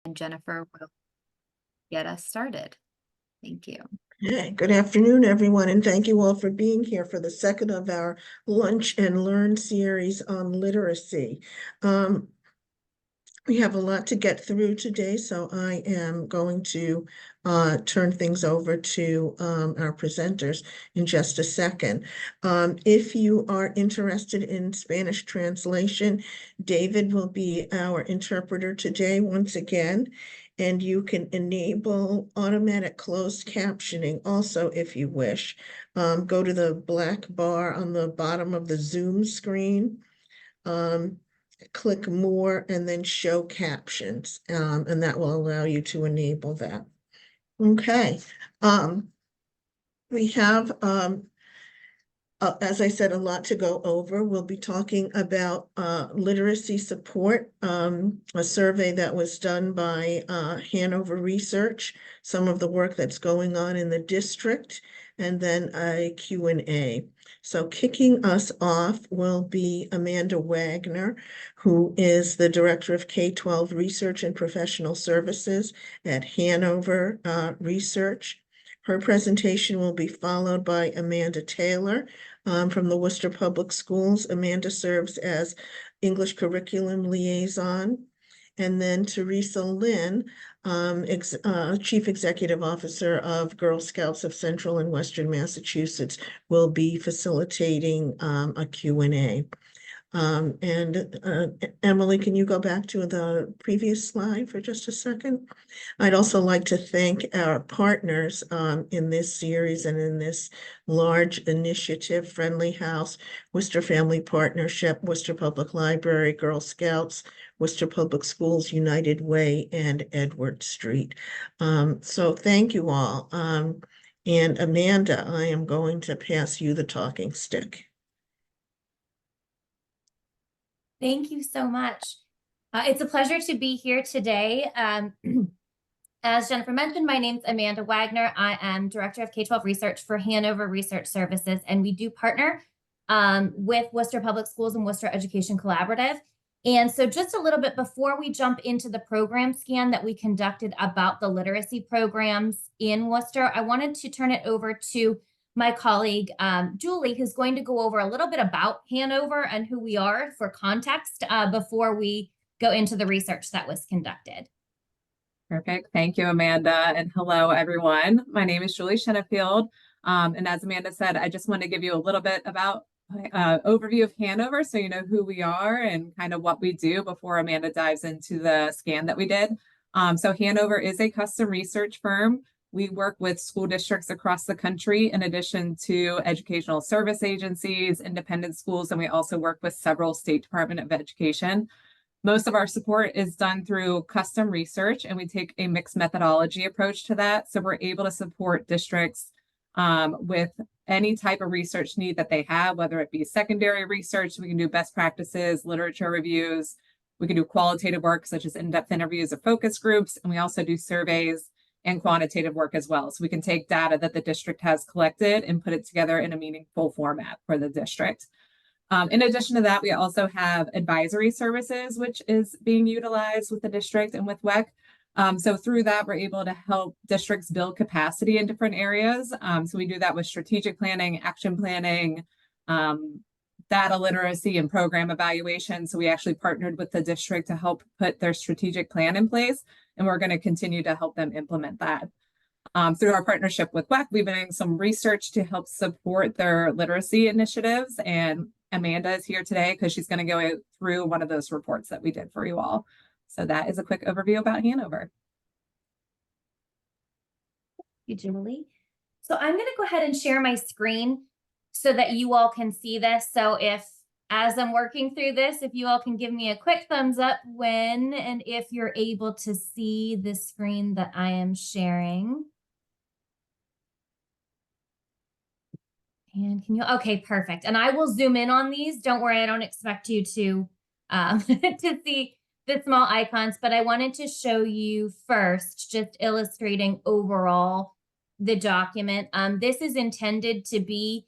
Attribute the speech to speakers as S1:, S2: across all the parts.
S1: and Jennifer will get us started. Thank you.
S2: Okay, good afternoon, everyone, and thank you all for being here for the second of our Lunch and Learn series on literacy. We have a lot to get through today, so I am going to turn things over to our presenters in just a second. If you are interested in Spanish translation, David will be our interpreter today once again, and you can enable automatic closed captioning also if you wish. Go to the black bar on the bottom of the Zoom screen. Click more and then show captions, and that will allow you to enable that. Okay. We have, as I said, a lot to go over. We'll be talking about literacy support, a survey that was done by Hanover Research, some of the work that's going on in the district, and then a Q&A. So kicking us off will be Amanda Wagner, who is the Director of K-12 Research and Professional Services at Hanover Research. Her presentation will be followed by Amanda Taylor from the Worcester Public Schools. Amanda serves as English Curriculum Liaison. And then Teresa Lynn, Chief Executive Officer of Girl Scouts of Central and Western Massachusetts, will be facilitating a Q&A. Emily, can you go back to the previous slide for just a second? I'd also like to thank our partners in this series and in this large initiative: Friendly House, Worcester Family Partnership, Worcester Public Library, Girl Scouts, Worcester Public Schools, United Way, and Edward Street. So thank you all. And Amanda, I am going to pass you the talking stick.
S3: Thank you so much. It's a pleasure to be here today. As Jennifer mentioned, my name's Amanda Wagner. I am Director of K-12 Research for Hanover Research Services, and we do partner with Worcester Public Schools and Worcester Education Collaborative. And so just a little bit before we jump into the program scan that we conducted about the literacy programs in Worcester, I wanted to turn it over to my colleague, Julie, who's going to go over a little bit about Hanover and who we are for context before we go into the research that was conducted.
S4: Perfect. Thank you, Amanda. And hello, everyone. My name is Julie Shenefield. And as Amanda said, I just want to give you a little bit about overview of Hanover so you know who we are and kind of what we do before Amanda dives into the scan that we did. So Hanover is a custom research firm. We work with school districts across the country in addition to educational service agencies, independent schools, and we also work with several state Department of Education. Most of our support is done through custom research, and we take a mixed methodology approach to that. So we're able to support districts with any type of research need that they have, whether it be secondary research. We can do best practices, literature reviews. We can do qualitative work such as in-depth interviews of focus groups, and we also do surveys and quantitative work as well. So we can take data that the district has collected and put it together in a meaningful format for the district. In addition to that, we also have advisory services, which is being utilized with the district and with WEC. So through that, we're able to help districts build capacity in different areas. So we do that with strategic planning, action planning, data literacy, and program evaluation. So we actually partnered with the district to help put their strategic plan in place, and we're going to continue to help them implement that. Through our partnership with WEC, we've been doing some research to help support their literacy initiatives, and Amanda is here today because she's going to go through one of those reports that we did for you all. So that is a quick overview about Hanover.
S3: Thank you, Julie. So I'm going to go ahead and share my screen so that you all can see this. So as I'm working through this, if you all can give me a quick thumbs up when and if you're able to see the screen that I am sharing. And can you, okay, perfect. And I will zoom in on these. Don't worry, I don't expect you to to see the small icons, but I wanted to show you first, just illustrating overall the document. This is intended to be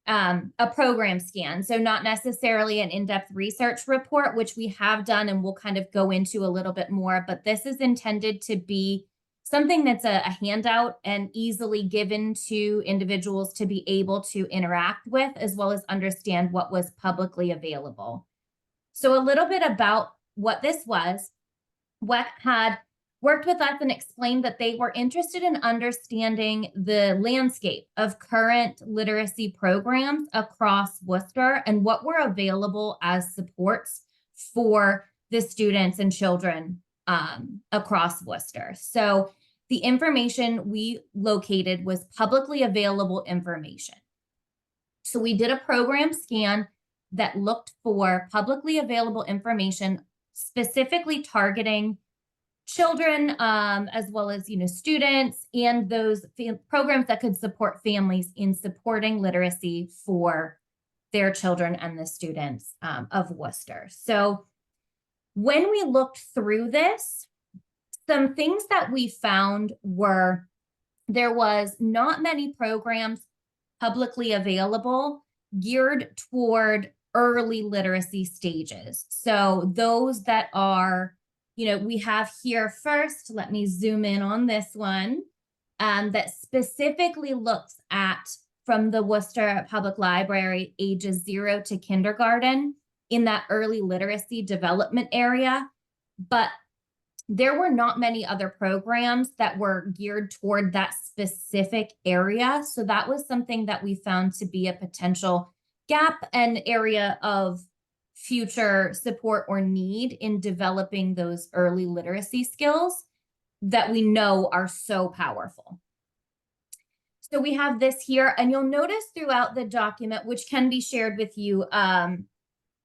S3: a program scan. So not necessarily an in-depth research report, which we have done and we'll kind of go into a little bit more, but this is intended to be something that's a handout and easily given to individuals to be able to interact with, as well as understand what was publicly available. So a little bit about what this was. WEC had worked with us and explained that they were interested in understanding the landscape of current literacy programs across Worcester and what were available as supports for the students and children across Worcester. So the information we located was publicly available information. So we did a program scan that looked for publicly available information, specifically targeting children, as well as, students and those programs that could support families in supporting literacy for their children and the students of Worcester. So when we looked through this, some things that we found were there was not many programs publicly available geared toward early literacy stages. So those that are, we have here first, let me zoom in on this one, that specifically looks at from the Worcester Public Library ages 0 to kindergarten in that early literacy development area. But there were not many other programs that were geared toward that specific area. So that was something that we found to be a potential gap and area of future support or need in developing those early literacy skills that we know are so powerful. So we have this here, and you'll notice throughout the document, which can be shared with you,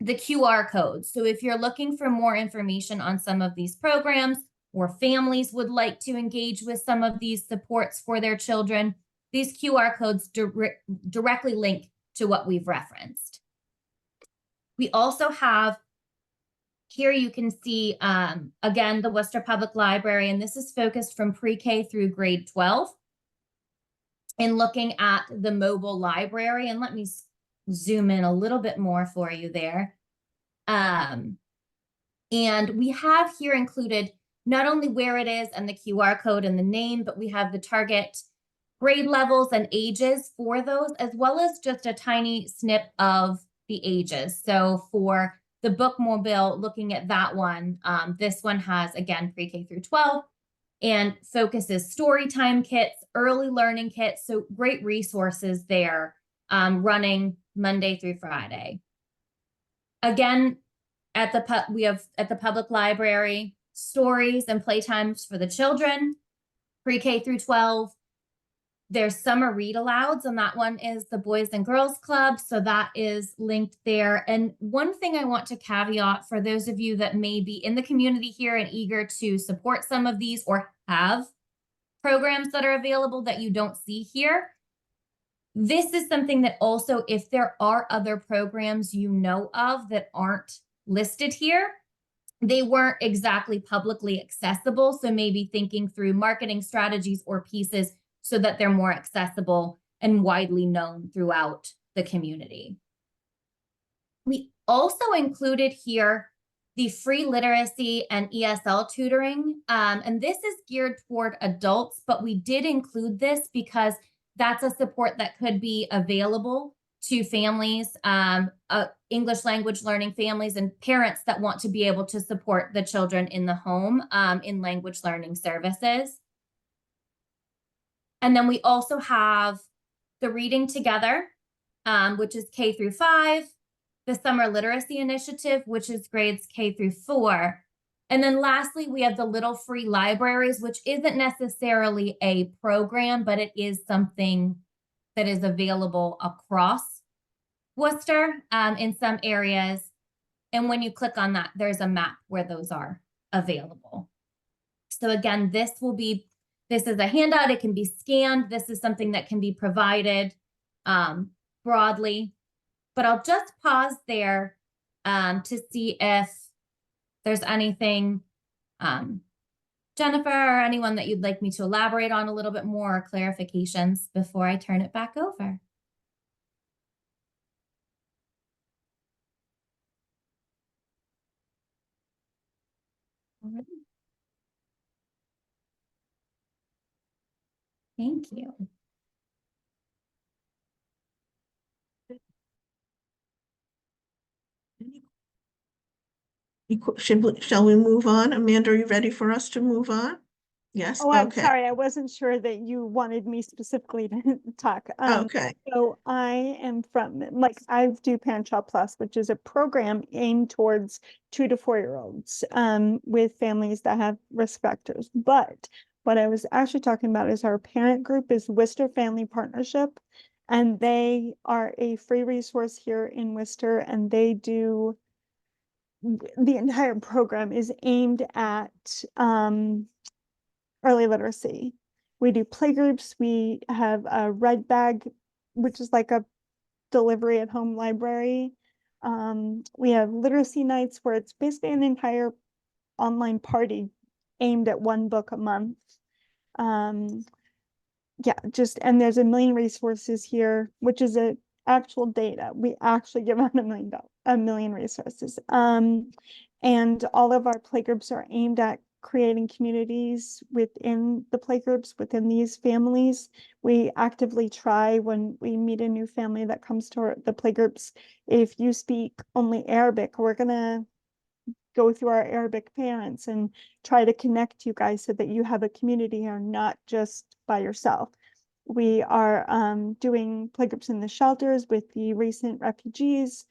S3: the QR codes. So if you're looking for more information on some of these programs, or families would like to engage with some of these supports for their children, these QR codes directly link to what we've referenced. We also have, here you can see, again, the Worcester Public Library, and this is focused from pre-K through grade 12. And looking at the mobile library, and let me zoom in a little bit more for you there. And we have here included not only where it is and the QR code and the name, but we have the target grade levels and ages for those, as well as just a tiny snip of the ages. So for the bookmobile, looking at that one, this one has, again, pre-K through 12 and focuses story time kits, early learning kits. So great resources there, running Monday through Friday. Again, we have at the public library, stories and playtimes for the children, pre-K through 12. There's summer read alouds, and that one is the Boys and Girls Club. So that is linked there. And one thing I want to caveat for those of you that may be in the community here and eager to support some of these or have programs that are available that you don't see here, this is something that also, if there are other programs you know of that aren't listed here, they weren't exactly publicly accessible. So maybe thinking through marketing strategies or pieces so that they're more accessible and widely known throughout the community. We also included here the free literacy and ESL tutoring. And this is geared toward adults, but we did include this because that's a support that could be available to families, English language learning families and parents that want to be able to support the children in the home in language learning services. And then we also have the Reading Together, which is K through 5, the Summer Literacy Initiative, which is grades K through 4. And then lastly, we have the Little Free Libraries, which isn't necessarily a program, but it is something that is available across Worcester in some areas. And when you click on that, there's a map where those are available. So again, this is a handout. It can be scanned. This is something that can be provided broadly. But I'll just pause there to see if there's anything, Jennifer, or anyone that you'd like me to elaborate on a little bit more, or clarifications before I turn it back over. All right. Thank you.
S2: Shall we move on? Amanda, are you ready for us to move on? Yes,
S5: Oh, I'm
S2: okay,
S5: sorry. I wasn't sure that you wanted me specifically to talk.
S2: okay.
S5: So I am from, like, I do Parent Child Plus, which is a program aimed towards 2 to 4-year-olds with families that have risk factors. But what I was actually talking about is our parent group is Worcester Family Partnership. And they are a free resource here in Worcester, and they do, the entire program is aimed at early literacy. We do playgroups. We have a Red Bag, which is like a delivery at home library. We have literacy nights where it's basically an entire online party aimed at one book a month. Yeah, just, and there's a million resources here, which is a actual data. We actually give out a million resources. And all of our playgroups are aimed at creating communities within the playgroups, within these families. We actively try when we meet a new family that comes to the playgroups. If you speak only Arabic, we're gonna go through our Arabic parents and try to connect you guys so that you have a community here, not just by yourself. We are doing playgroups in the shelters with the recent refugees.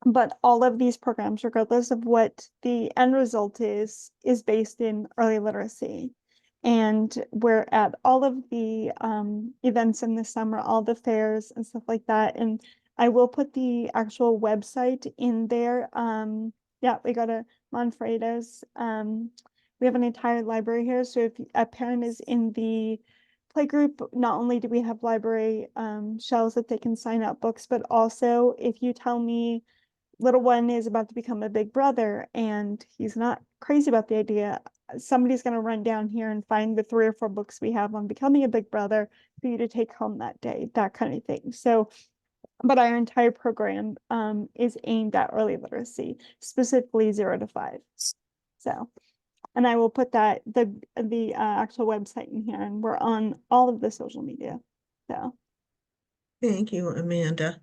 S5: But all of these programs, regardless of what the end result is based in early literacy. And we're at all of the events in the summer, all the fairs and stuff like that. And I will put the actual website in there. Yeah, we got a Manfredo's. We have an entire library here. So if a parent is in the playgroup, not only do we have library shelves that they can sign up books, but also if you tell me little one is about to become a big brother and he's not crazy about the idea, somebody's going to run down here and find the 3 or 4 books we have on becoming a big brother for you to take home that day, that kind of thing. So, but our entire program is aimed at early literacy, specifically 0 to 5. So, and I will put that the actual website in here, and we're on all of the social media. So
S2: Thank you, Amanda.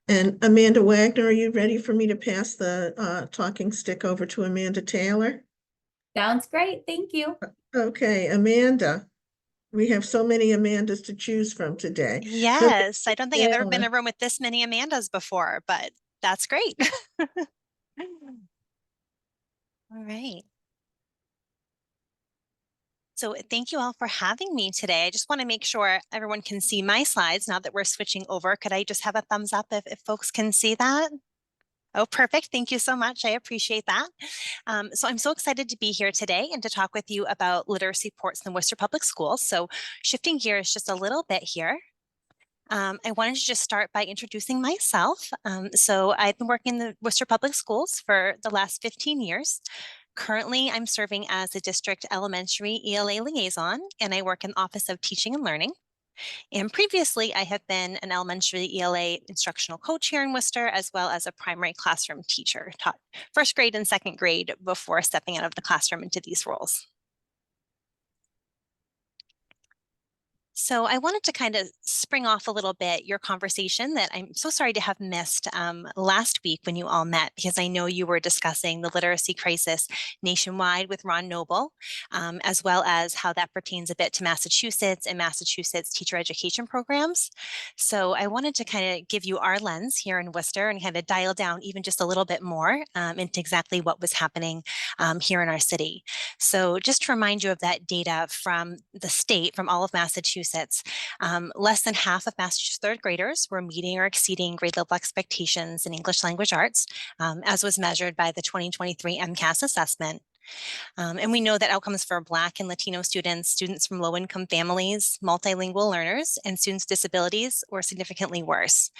S2: And Amanda Wagner, are you ready for me to pass the talking stick over to Amanda Taylor?
S3: Sounds great. Thank you.
S2: Okay, Amanda, we have so many Amandas to choose from today.
S6: Yes, I don't think I've ever been
S2: Yeah.
S6: in a room with this many Amandas before, but that's great. All right. So thank you all for having me today. I just want to make sure everyone can see my slides now that we're switching over. Could I just have a thumbs up if folks can see that? Oh, perfect. Thank you so much. I appreciate that. So I'm so excited to be here today and to talk with you about literacy supports in the Worcester Public Schools. So shifting gears just a little bit here. I wanted to just start by introducing myself. So I've been working in the Worcester Public Schools for the last 15 years. Currently, I'm serving as a district elementary ELA liaison, and I work in the Office of Teaching and Learning. And previously, I have been an elementary ELA instructional coach here in Worcester, as well as a primary classroom teacher, taught first grade and second grade before stepping out of the classroom into these roles. So I wanted to kind of spring off a little bit your conversation that I'm so sorry to have missed last week when you all met, because I know you were discussing the literacy crisis nationwide with Ron Noble, as well as how that pertains a bit to Massachusetts and Massachusetts teacher education programs. So I wanted to kind of give you our lens here in Worcester and kind of dial down even just a little bit more into exactly what was happening here in our city. So just to remind you of that data from the state, from all of Massachusetts, less than half of Massachusetts third graders were meeting or exceeding grade level expectations in English language arts, as was measured by the 2023 MCAS assessment. And we know that outcomes for Black and Latino students, students from low-income families, multilingual learners, and students with disabilities were significantly worse.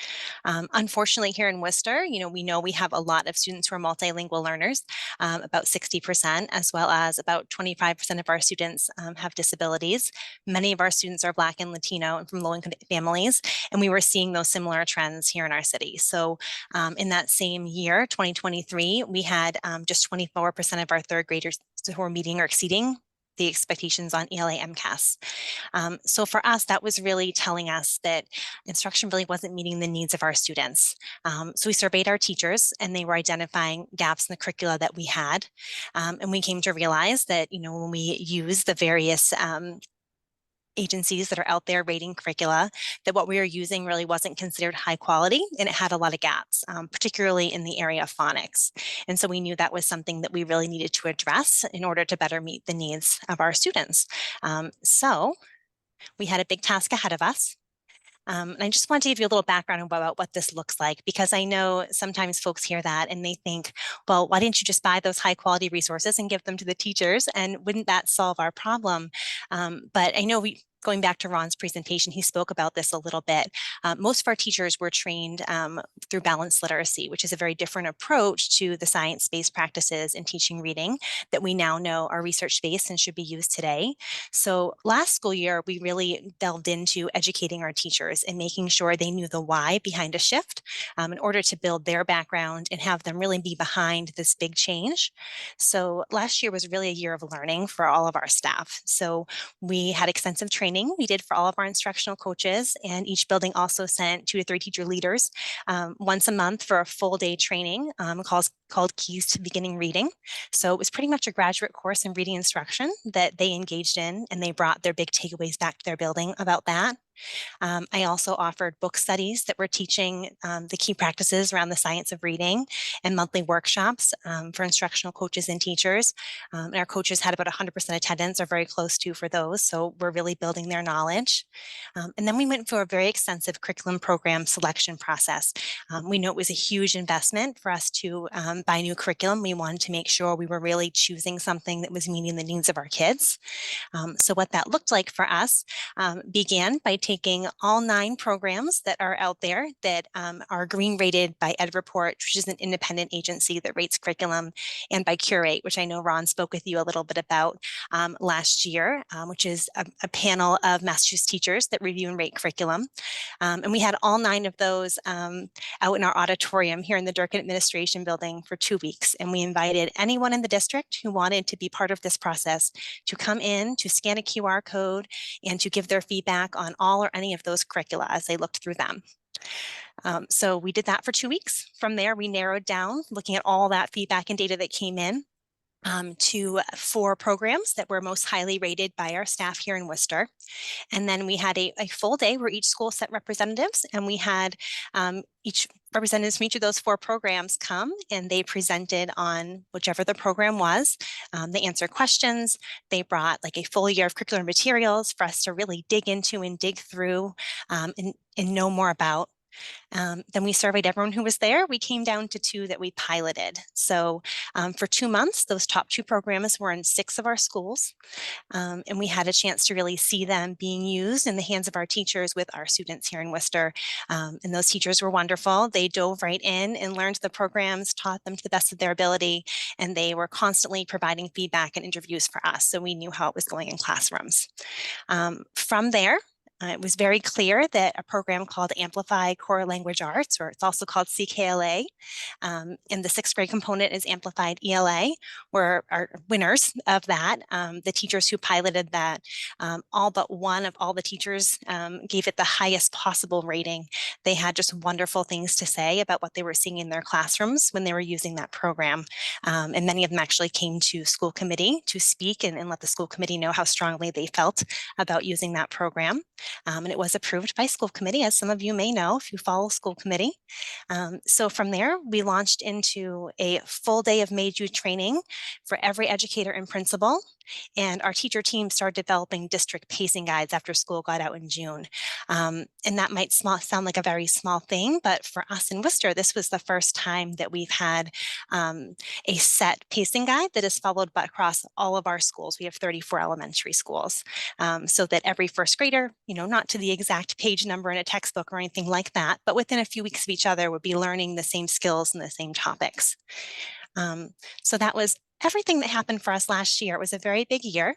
S6: Unfortunately, here in Worcester, we know we have a lot of students who are multilingual learners, about 60%, as well as about 25% of our students have disabilities. Many of our students are Black and Latino and from low-income families, and we were seeing those similar trends here in our city. So in that same year, 2023, we had just 24% of our third grade graders who were meeting or exceeding the expectations on ELA MCAS. So for us, that was really telling us that instruction really wasn't meeting the needs of our students. So we surveyed our teachers, and they were identifying gaps in the curricula that we had. And we came to realize that, when we use the various agencies that are out there rating curricula, that what we were using really wasn't considered high quality, and it had a lot of gaps, particularly in the area of phonics. And so we knew that was something that we really needed to address in order to better meet the needs of our students. So we had a big task ahead of us. And I just want to give you a little background about what this looks like, because I know sometimes folks hear that and they think, well, why didn't you just buy those high quality resources and give them to the teachers? And wouldn't that solve our problem? But I know going back to Ron's presentation, he spoke about this a little bit. Most of our teachers were trained through balanced literacy, which is a very different approach to the science-based practices in teaching reading that we now know are research-based and should be used today. So last school year, we really delved into educating our teachers and making sure they knew the why behind a shift in order to build their background and have them really be behind this big change. So last year was really a year of learning for all of our staff. So we had extensive training we did for all of our instructional coaches, and each building also sent 2 to 3 teacher leaders once a month for a full day training called Keys to Beginning Reading. So it was pretty much a graduate course in reading instruction that they engaged in, and they brought their big takeaways back to their building about that. I also offered book studies that were teaching the key practices around the science of reading, and monthly workshops for instructional coaches and teachers. And our coaches had about 100% attendance, or very close to, for those. So we're really building their knowledge. And then we went through a very extensive curriculum program selection process. We know it was a huge investment for us to buy new curriculum. We wanted to make sure we were really choosing something that was meeting the needs of our kids. So what that looked like for us began by taking all 9 programs that are out there that are green rated by EdReport, which is an independent agency that rates curriculum, and by Curate, which I know Ron spoke with you a little bit about last year, which is a panel of Massachusetts teachers that review and rate curriculum. And we had all 9 of those out in our auditorium here in the Durkin Administration Building for 2 weeks. And we invited anyone in the district who wanted to be part of this process to come in, to scan a QR code, and to give their feedback on all or any of those curricula as they looked through them. So we did that for 2 weeks. From there, we narrowed down, looking at all that feedback and data that came in, to 4 programs that were most highly rated by our staff here in Worcester. And then we had a full day where each school sent representatives, and we had each representatives from each of those 4 programs come, and they presented on whichever the program was. They answered questions. They brought like a full year of curricular materials for us to really dig into and dig through and know more about. Then we surveyed everyone who was there. We came down to 2 that we piloted. So for 2 months, those top 2 programs were in 6 of our schools. And we had a chance to really see them being used in the hands of our teachers with our students here in Worcester. And those teachers were wonderful. They dove right in and learned the programs, taught them to the best of their ability, and they were constantly providing feedback and interviews for us. So we knew how it was going in classrooms. From there, it was very clear that a program called Amplify Core Language Arts, or it's also called CKLA, and the 6th grade component is Amplified ELA, were our winners of that. The teachers who piloted that, all but one of all the teachers gave it the highest possible rating. They had just wonderful things to say about what they were seeing in their classrooms when they were using that program. And many of them actually came to school committee to speak and let the school committee know how strongly they felt about using that program. And it was approved by school committee, as some of you may know if you follow school committee. So from there, we launched into a full day of May-June training for every educator and principal. And our teacher team started developing district pacing guides after school got out in June. And that might sound like a very small thing, but for us in Worcester, this was the first time that we've had a set pacing guide that is followed across all of our schools. We have 34 elementary schools, so that every first grader, not to the exact page number in a textbook or anything like that, but within a few weeks of each other would be learning the same skills and the same topics. So that was everything that happened for us last year. It was a very big year.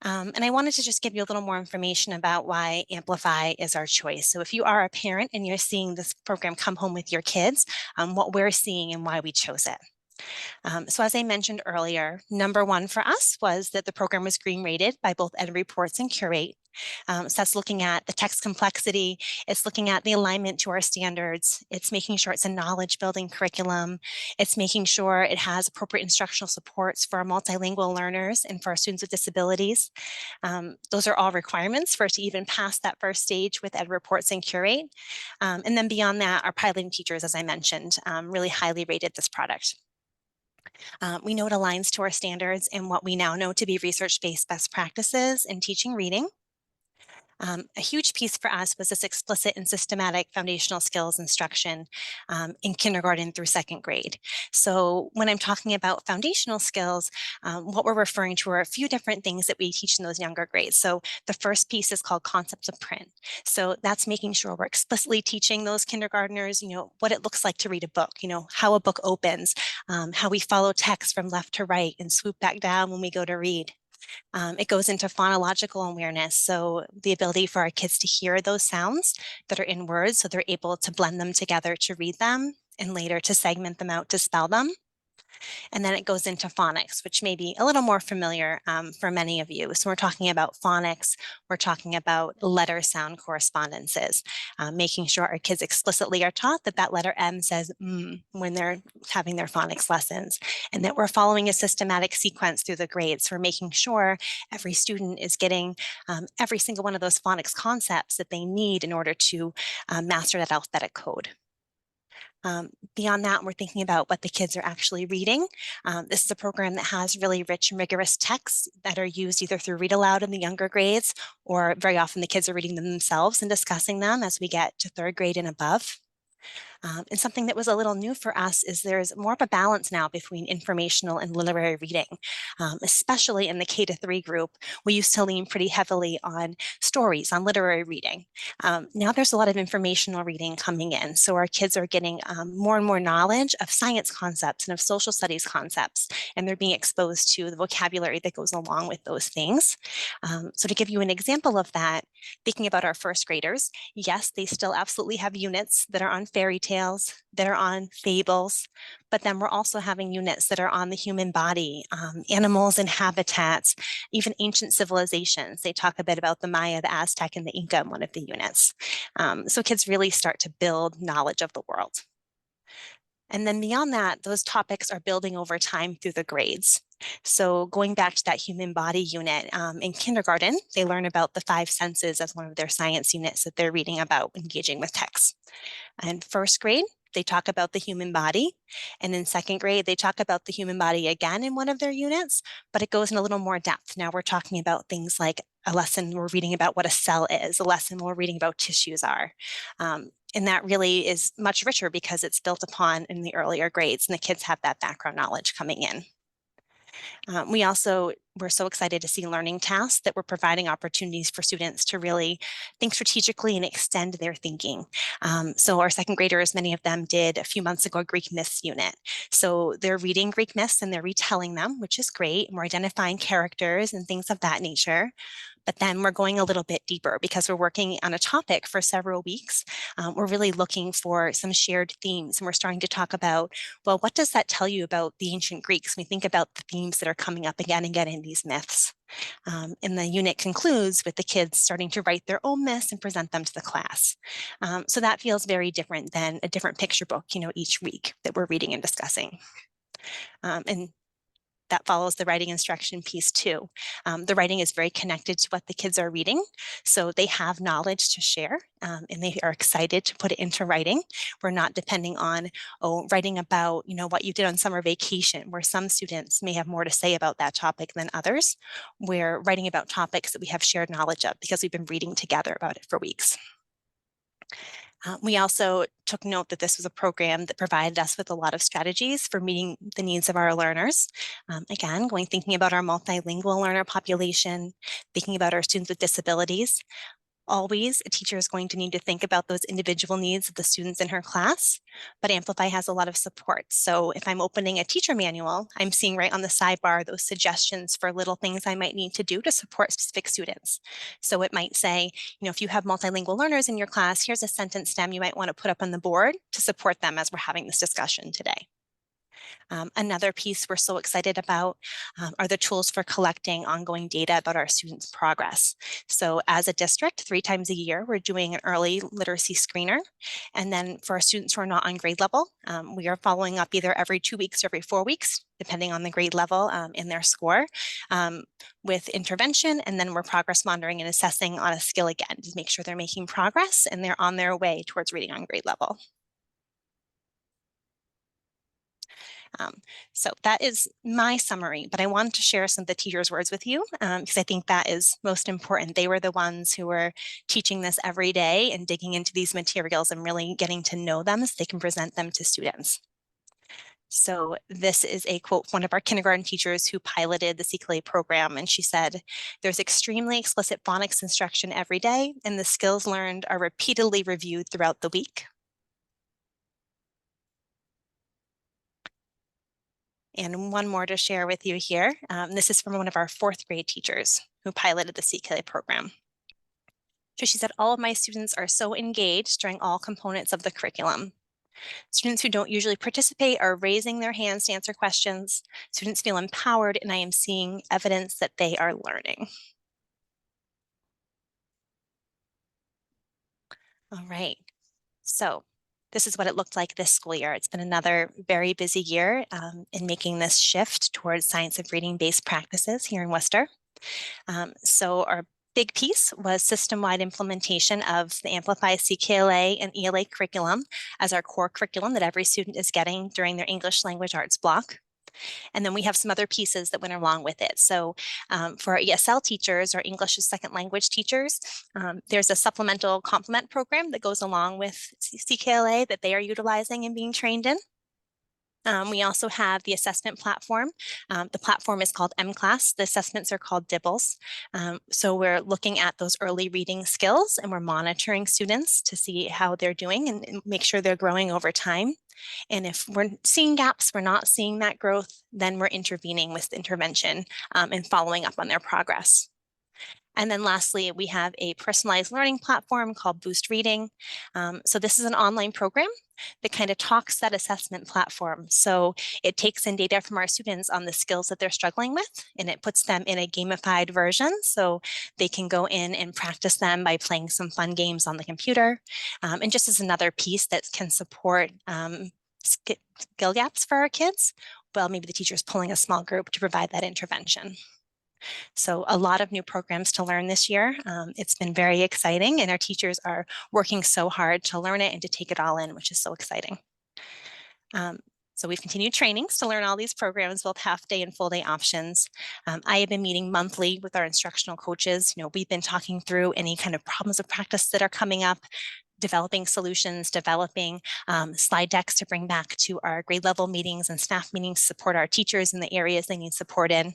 S6: And I wanted to just give you a little more information about why Amplify is our choice. So if you are a parent and you're seeing this program come home with your kids, what we're seeing and why we chose it. So as I mentioned earlier, number one for us was that the program was green rated by both EdReports and Curate. So that's looking at the text complexity, it's looking at the alignment to our standards, it's making sure it's a knowledge building curriculum, it's making sure it has appropriate instructional supports for our multilingual learners and for our students with disabilities. Those are all requirements for us to even pass that first stage with EdReports and Curate. And then beyond that, our piloting teachers, as I mentioned, really highly rated this product. We know it aligns to our standards and what we now know to be research-based best practices in teaching reading. A huge piece for us was this explicit and systematic foundational skills instruction in kindergarten through second grade. So when I'm talking about foundational skills, what we're referring to are a few different things that we teach in those younger grades. So the first piece is called concepts of print. So that's making sure we're explicitly teaching those kindergartners, what it looks like to read a book, how a book opens, how we follow text from left to right and swoop back down when we go to read. It goes into phonological awareness, so the ability for our kids to hear those sounds that are in words, so they're able to blend them together to read them and later to segment them out to spell them. And then it goes into phonics, which may be a little more familiar for many of you. So we're talking about phonics, we're talking about letter sound correspondences, making sure our kids explicitly are taught that that letter M says when they're having their phonics lessons, and that we're following a systematic sequence through the grades. So we're making sure every student is getting every single one of those phonics concepts that they need in order to master that alphabetic code. Beyond that, we're thinking about what the kids are actually reading. This is a program that has really rich and rigorous texts that are used either through read aloud in the younger grades, or very often the kids are reading them themselves and discussing them as we get to third grade and above. And something that was a little new for us is there's more of a balance now between informational and literary reading, especially in the K-3 group. We used to lean pretty heavily on stories, on literary reading. Now there's a lot of informational reading coming in. So our kids are getting more and more knowledge of science concepts and of social studies concepts, and they're being exposed to the vocabulary that goes along with those things. So to give you an example of that, thinking about our first graders, yes, they still absolutely have units that are on fairy tales, that are on fables, but then we're also having units that are on the human body, animals and habitats, even ancient civilizations. They talk a bit about the Maya, the Aztec, and the Inca in one of the units. So kids really start to build knowledge of the world. And then beyond that, those topics are building over time through the grades. So going back to that human body unit, in kindergarten, they learn about the 5 senses as one of their science units that they're reading about engaging with text. And first grade, they talk about the human body. And in second grade, they talk about the human body again in one of their units, but it goes in a little more depth. Now we're talking about things like a lesson we're reading about what a cell is, a lesson we're reading about tissues are. And that really is much richer because it's built upon in the earlier grades, and the kids have that background knowledge coming in. We're so excited to see learning tasks that we're providing opportunities for students to really think strategically and extend their thinking. So our second graders, many of them did a few months ago a Greek myths unit. So they're reading Greek myths and they're retelling them, which is great. And we're identifying characters and things of that nature. But then we're going a little bit deeper because we're working on a topic for several weeks. We're really looking for some shared themes, and we're starting to talk about, well, what does that tell you about the ancient Greeks? We think about the themes that are coming up again and again in these myths. And the unit concludes with the kids starting to write their own myths and present them to the class. So that feels very different than a different picture book, each week that we're reading and discussing. And that follows the writing instruction piece too. The writing is very connected to what the kids are reading. So they have knowledge to share and they are excited to put it into writing. We're not depending on, writing about, what you did on summer vacation, where some students may have more to say about that topic than others. We're writing about topics that we have shared knowledge of because we've been reading together about it for weeks. We also took note that this was a program that provided us with a lot of strategies for meeting the needs of our learners. Again, thinking about our multilingual learner population, thinking about our students with disabilities. Always, a teacher is going to need to think about those individual needs of the students in her class, but Amplify has a lot of support. So if I'm opening a teacher manual, I'm seeing right on the sidebar those suggestions for little things I might need to do to support specific students. So it might say, if you have multilingual learners in your class, here's a sentence stem you might want to put up on the board to support them as we're having this discussion today. Another piece we're so excited about are the tools for collecting ongoing data about our students' progress. So as a district, 3 times a year, we're doing an early literacy screener. And then for our students who are not on grade level, we are following up either every 2 weeks or every 4 weeks, depending on the grade level in their score, with intervention. And then we're progress monitoring and assessing on a skill again to make sure they're making progress and they're on their way towards reading on grade level. So that is my summary, but I wanted to share some of the teachers' words with you because I think that is most important. They were the ones who were teaching this every day and digging into these materials and really getting to know them so they can present them to students. So this is a quote from one of our kindergarten teachers who piloted the CCLA program, and she said, "There's extremely explicit phonics instruction every day, and the skills learned are repeatedly reviewed throughout the week." And one more to share with you here. This is from one of our 4th grade teachers who piloted the CCLA program. So she said, "All of my students are so engaged during all components of the curriculum. Students who don't usually participate are raising their hands to answer questions. Students feel empowered, and I am seeing evidence that they are learning." All right. So this is what it looked like this school year. It's been another very busy year in making this shift towards science of reading-based practices here in Worcester. So our big piece was system-wide implementation of the Amplify CKLA and ELA curriculum as our core curriculum that every student is getting during their English language arts block. And then we have some other pieces that went along with it. So for our ESL teachers or English as second language teachers, there's a supplemental complement program that goes along with CKLA that they are utilizing and being trained in. We also have the assessment platform. The platform is called M-Class. The assessments are called DIBBLES. So we're looking at those early reading skills and we're monitoring students to see how they're doing and make sure they're growing over time. And if we're seeing gaps, we're not seeing that growth, then we're intervening with intervention and following up on their progress. And then lastly, we have a personalized learning platform called Boost Reading. So this is an online program that kind of talks that assessment platform. So it takes in data from our students on the skills that they're struggling with, and it puts them in a gamified version. So they can go in and practice them by playing some fun games on the computer. And just as another piece that can support skill gaps for our kids, well, maybe the teacher's pulling a small group to provide that intervention. So a lot of new programs to learn this year. It's been very exciting, and our teachers are working so hard to learn it and to take it all in, which is so exciting. So we've continued trainings to learn all these programs, both half-day and full-day options. I have been meeting monthly with our instructional coaches. We've been talking through any kind of problems of practice that are coming up, developing solutions, developing slide decks to bring back to our grade level meetings and staff meetings to support our teachers in the areas they need support in.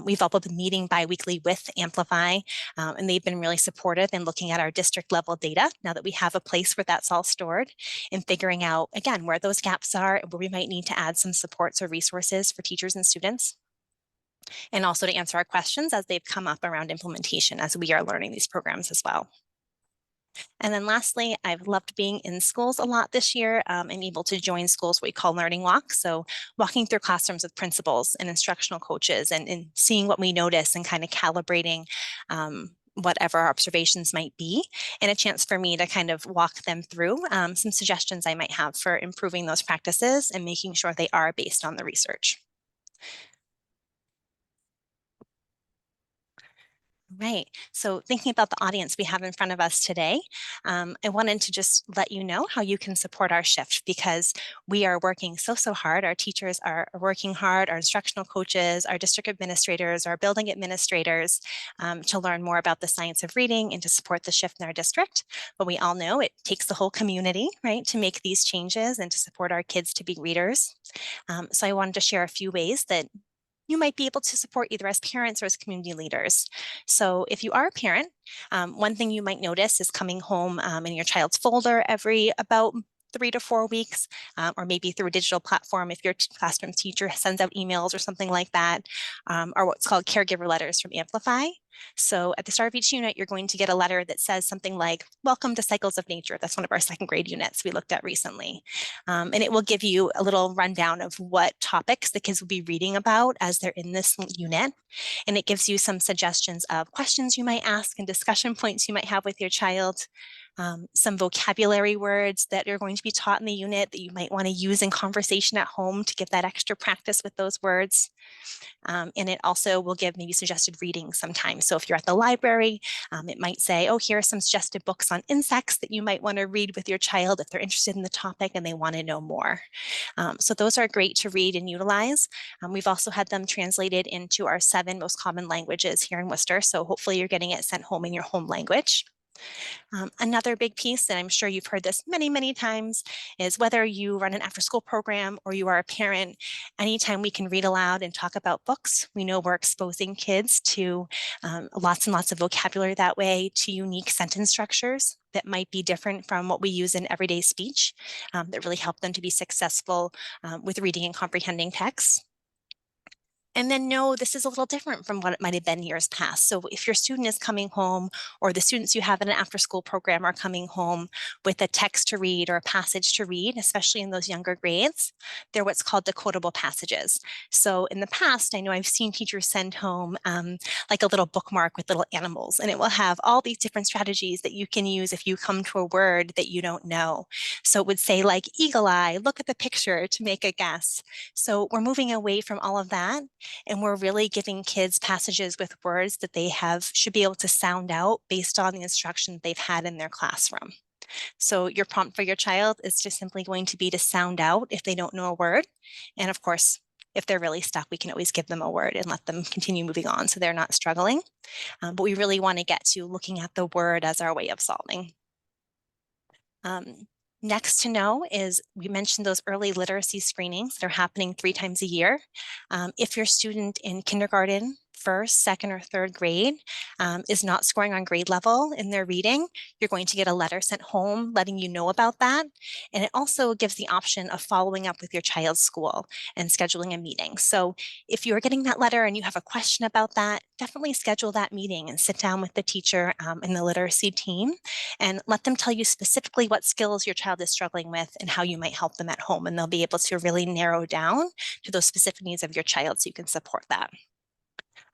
S6: We've also been meeting bi-weekly with Amplify, and they've been really supportive in looking at our district level data now that we have a place where that's all stored and figuring out, again, where those gaps are and where we might need to add some supports or resources for teachers and students. And also to answer our questions as they've come up around implementation as we are learning these programs as well. And then lastly, I've loved being in schools a lot this year. I'm able to join schools what we call learning walks. So walking through classrooms with principals and instructional coaches and seeing what we notice and kind of calibrating whatever our observations might be, and a chance for me to kind of walk them through some suggestions I might have for improving those practices and making sure they are based on the research. Right. So thinking about the audience we have in front of us today, I wanted to just let you know how you can support our shift because we are working so hard. Our teachers are working hard, our instructional coaches, our district administrators, our building administrators to learn more about the science of reading and to support the shift in our district. But we all know it takes the whole community, right, to make these changes and to support our kids to be readers. So I wanted to share a few ways that you might be able to support either as parents or as community leaders. So if you are a parent, one thing you might notice is coming home in your child's folder every about 3 to 4 weeks, or maybe through a digital platform if your classroom teacher sends out emails or something like that, or what's called caregiver letters from Amplify. So at the start of each unit, you're going to get a letter that says something like, "Welcome to Cycles of Nature." That's one of our second grade units we looked at recently. And it will give you a little rundown of what topics the kids will be reading about as they're in this unit. And it gives you some suggestions of questions you might ask and discussion points you might have with your child. Some vocabulary words that are going to be taught in the unit that you might want to use in conversation at home to give that extra practice with those words. And it also will give maybe suggested reading sometimes. So if you're at the library, it might say, oh, here are some suggested books on insects that you might want to read with your child if they're interested in the topic and they want to know more. So those are great to read and utilize. We've also had them translated into our 7 most common languages here in Worcester. So hopefully you're getting it sent home in your home language. Another big piece, and I'm sure you've heard this many, many times, is whether you run an after-school program or you are a parent, anytime we can read aloud and talk about books, we know we're exposing kids to lots and lots of vocabulary that way, to unique sentence structures that might be different from what we use in everyday speech, that really help them to be successful with reading and comprehending texts. And then no, this is a little different from what it might have been years past. So if your student is coming home, or the students you have in an after-school program are coming home with a text to read or a passage to read, especially in those younger grades, they're what's called decodable passages. So in the past, I know I've seen teachers send home like a little bookmark with little animals, and it will have all these different strategies that you can use if you come to a word that you don't know. So it would say like eagle eye, look at the picture to make a guess. So we're moving away from all of that. And we're really giving kids passages with words that they should be able to sound out based on the instruction they've had in their classroom. So your prompt for your child is just simply going to be to sound out if they don't know a word. And of course, if they're really stuck, we can always give them a word and let them continue moving on so they're not struggling. But we really want to get to looking at the word as our way of solving. Next to know is we mentioned those early literacy screenings. They're happening 3 times a year. If your student in kindergarten, first, second, or third grade is not scoring on grade level in their reading, you're going to get a letter sent home letting you know about that. And it also gives the option of following up with your child's school and scheduling a meeting. So if you're getting that letter and you have a question about that, definitely schedule that meeting and sit down with the teacher and the literacy team and let them tell you specifically what skills your child is struggling with and how you might help them at home. And they'll be able to really narrow down to those specific needs of your child so you can support that.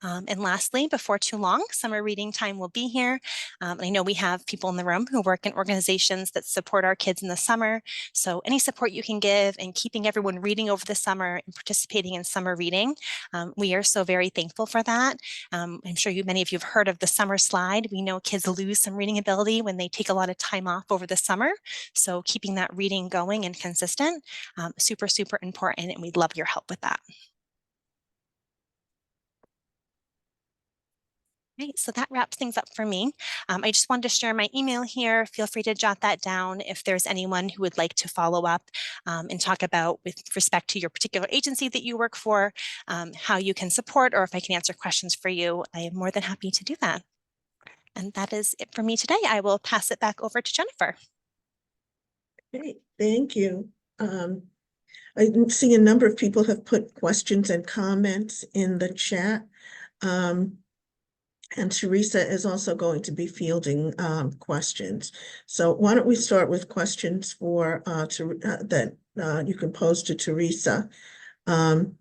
S6: And lastly, before too long, summer reading time will be here. I know we have people in the room who work in organizations that support our kids in the summer. So any support you can give in keeping everyone reading over the summer and participating in summer reading, we are so very thankful for that. I'm sure many of you have heard of the summer slide. We know kids lose some reading ability when they take a lot of time off over the summer. So keeping that reading going and consistent, super, super important, and we'd love your help with that. Right, so that wraps things up for me. I just wanted to share my email here. Feel free to jot that down if there's anyone who would like to follow up and talk about with respect to your particular agency that you work for, how you can support, or if I can answer questions for you, I am more than happy to do that. And that is it for me today. I will pass it back over to Jennifer.
S2: Great, thank you. I see a number of people have put questions and comments in the chat. And Teresa is also going to be fielding questions. So why don't we start with questions for that you can pose to Teresa, and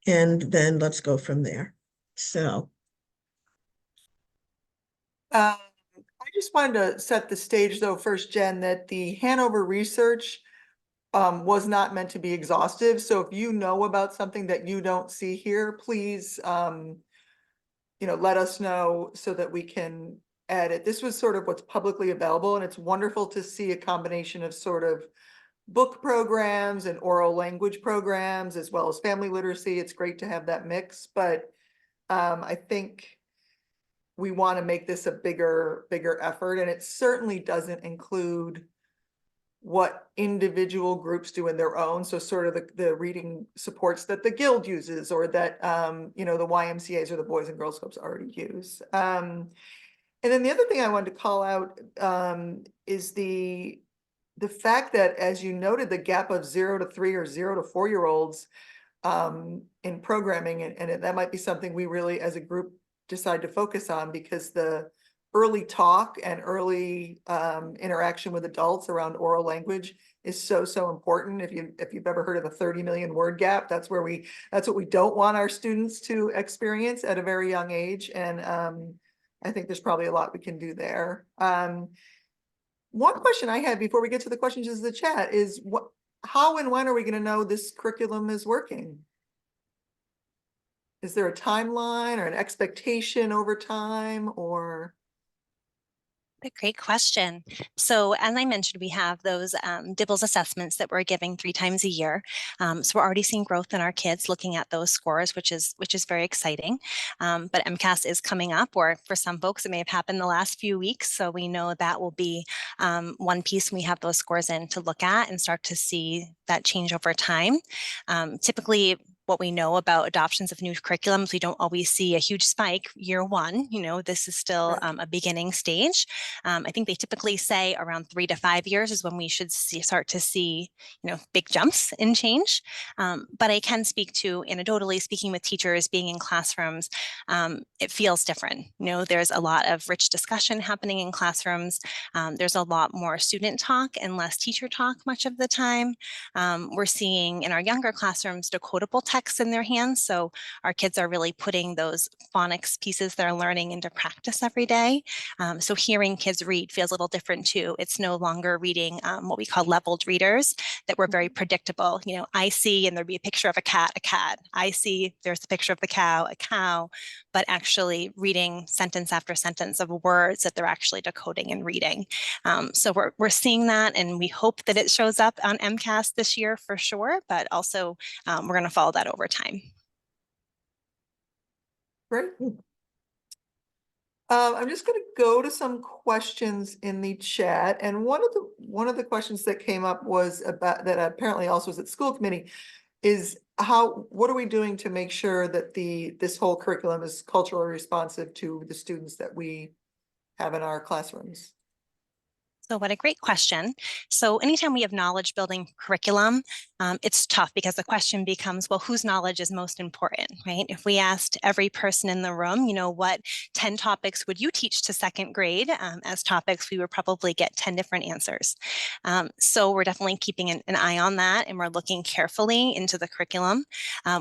S2: then let's go from there. So
S7: I just wanted to set the stage though first, Jen, that the Hanover Research was not meant to be exhaustive. So if you know about something that you don't see here, please let us know so that we can add it. This was sort of what's publicly available, and it's wonderful to see a combination of sort of book programs and oral language programs as well as family literacy. It's great to have that mix, but I think we want to make this a bigger effort, and it certainly doesn't include what individual groups do in their own. So sort of the reading supports that the Guild uses, or that, the YMCAs or the Boys and Girls Clubs already use. And then the other thing I wanted to call out is the the fact that, as you noted, the gap of 0 to 3 or 0 to 4-year-olds in programming, and that might be something we really as a group decide to focus on, because the early talk and early interaction with adults around oral language is so important. If you've ever heard of the 30 million word gap, that's what we don't want our students to experience at a very young age. And I think there's probably a lot we can do there. One question I had before we get to the questions is the chat is how and when are we going to know this curriculum is working? Is there a timeline or an expectation over time, or?
S6: A great question. So as I mentioned, we have those DIBELS assessments that we're giving 3 times a year. So we're already seeing growth in our kids looking at those scores, which is very exciting. But MCAS is coming up, or for some folks, it may have happened the last few weeks. So we know that will be one piece we have those scores in to look at and start to see that change over time. Typically, what we know about adoptions of new curriculums, we don't always see a huge spike year one. This is still a beginning stage. I think they typically say around 3 to 5 years is when we should start to see, big jumps in change. But I can speak to, anecdotally speaking with teachers, being in classrooms, it feels different. There's a lot of rich discussion happening in classrooms. There's a lot more student talk and less teacher talk much of the time. We're seeing in our younger classrooms decodable text in their hands. So our kids are really putting those phonics pieces they're learning into practice every day. So hearing kids read feels a little different too. It's no longer reading what we call leveled readers that were very predictable. I see, and there'd be a picture of a cat. I see, there's a picture of the cow, a cow, but actually reading sentence after sentence of words that they're actually decoding and reading. So we're seeing that, and we hope that it shows up on MCAS this year for sure, but also we're going to follow that over time.
S7: Great. I'm just going to go to some questions in the chat, and one of the questions that came up was about that apparently also was at school committee is what are we doing to make sure that this whole curriculum is culturally responsive to the students that we have in our classrooms?
S6: So what a great question. So anytime we have knowledge building curriculum, it's tough because the question becomes, well, whose knowledge is most important, right? If we asked every person in the room, what 10 topics would you teach to second grade as topics, we would probably get 10 different answers. So we're definitely keeping an eye on that, and we're looking carefully into the curriculum.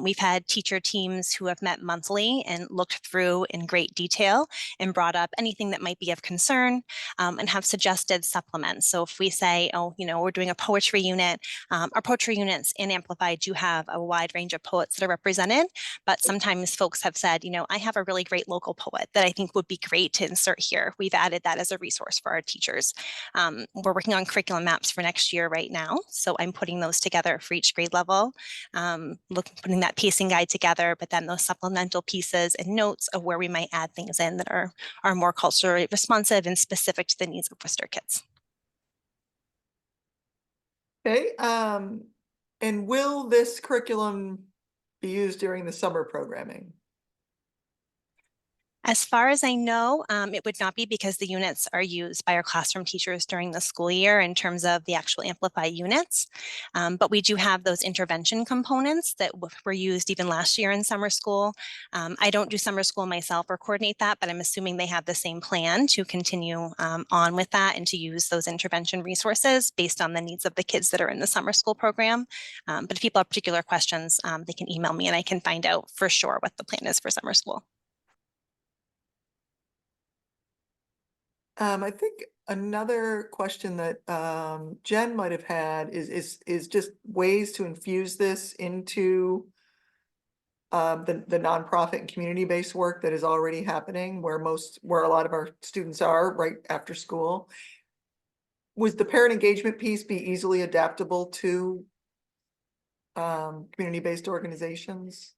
S6: We've had teacher teams who have met monthly and looked through in great detail and brought up anything that might be of concern and have suggested supplements. So if we say, we're doing a poetry unit, our poetry units in Amplify do have a wide range of poets that are represented, but sometimes folks have said, I have a really great local poet that I think would be great to insert here. We've added that as a resource for our teachers. We're working on curriculum maps for next year right now, so I'm putting those together for each grade level, putting that pacing guide together, but then those supplemental pieces and notes of where we might add things in that are more culturally responsive and specific to the needs of Worcester kids.
S7: Okay, and will this curriculum be used during the summer programming?
S6: As far as I know, it would not be, because the units are used by our classroom teachers during the school year in terms of the actual Amplify units. But we do have those intervention components that were used even last year in summer school. I don't do summer school myself or coordinate that, but I'm assuming they have the same plan to continue on with that and to use those intervention resources based on the needs of the kids that are in the summer school program. But if people have particular questions, they can email me and I can find out for sure what the plan is for summer school.
S7: I think another question that Jen might have had is just ways to infuse this into the nonprofit and community-based work that is already happening where a lot of our students are right after school. Would the parent engagement piece be easily adaptable to community-based organizations?